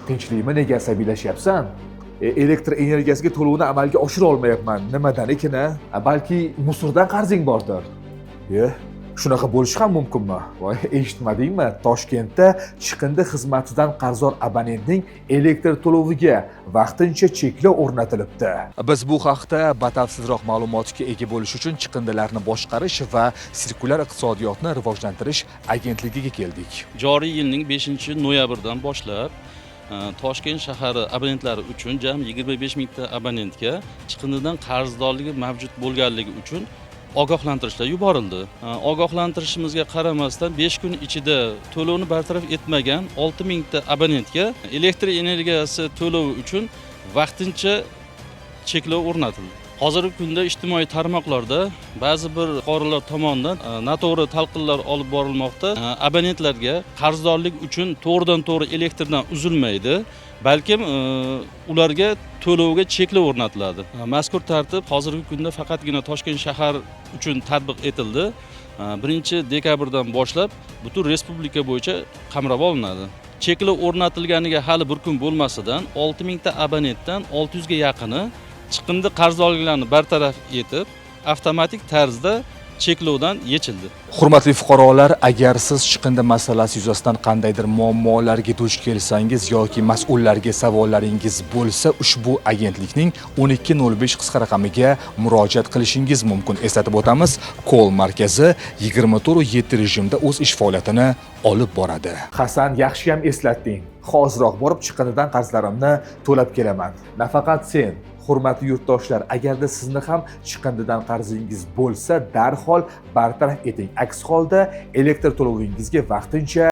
Tinchlikmi, nega asabiylashyapsan? Elektr energiyasiga to'lovni amalga oshira olmayapman. Nimadan ekan? Balki musordan qarzing bordir. Shunaqa bo'lishi ham mumkinmi? Voy, eshitmadingmi? Toshkentda chiqindi xizmatidan qarzdor abonentning elektr to'loviga vaqtincha cheklov o'rnatilibdi. Biz bu haqda batafsilroq ma'lumotga ega bo'lish uchun chiqindilarni boshqarish va sirkulyar iqtisodiyotni rivojlantirish agentligiga keldik. Joriy yilning 5-noyabrdan boshlab Toshkent shahari abonentlari uchun jami 25 mingta abonentga chiqindidan qarzdorligi mavjud bo'lganligi uchun ogohlantirishlar yuborildi. Ogohlantirishimizga qaramasdan 5 kun ichida to'lovni bartaraf etmagan 6 mingta abonentga elektr energiyasi to'lovi uchun vaqtincha cheklov o'rnatildi. Hozirgi kunda ijtimoiy tarmoqlarda ba'zi bir fuqarolar tomonidan noto'g'ri talqinlar olib borilmoqda. Abonentlarga qarzdorlik uchun to'g'ridan-to'g'ri elektrdan uzilmaydi, balkim ularga to'lovga cheklov o'rnatiladi. Mazkur tartib hozirgi kunda faqatgina Toshkent shahar uchun tatbiq etildi. 1-dekabrdan boshlab butun respublika bo'yicha qamrab olinadi. Cheklov o'rnatilganiga hali bir kun bo'lmasidan 6 mingta abonentdan 600 ga yaqini chiqindi qarzdorliklarini bartaraf etib, avtomatik tarzda cheklovdan yechildi. Hurmatli fuqarolar, agar siz chiqindi masalasi yuzasidan qandaydir muammolarga duch kelsangiz yoki mas'ullarga savollaringiz bo'lsa, ushbu agentlikning 1205 qisqa raqamiga murojaat qilishingiz mumkin. Eslatib o'tamiz, call markazi 24/7 rejimda o'z ish faoliyatini olib boradi. Hasan, yaxshi ham eslatding. Hoziroq borib chiqindidan qarzlarimni to'lab kelaman. Nafaqat sen, hurmatli yurtdoshlar, agarda sizni ham chiqindidan qarzingiz bo'lsa, darhol bartaraf eting. Aks holda elektr to'lovingizga vaqtincha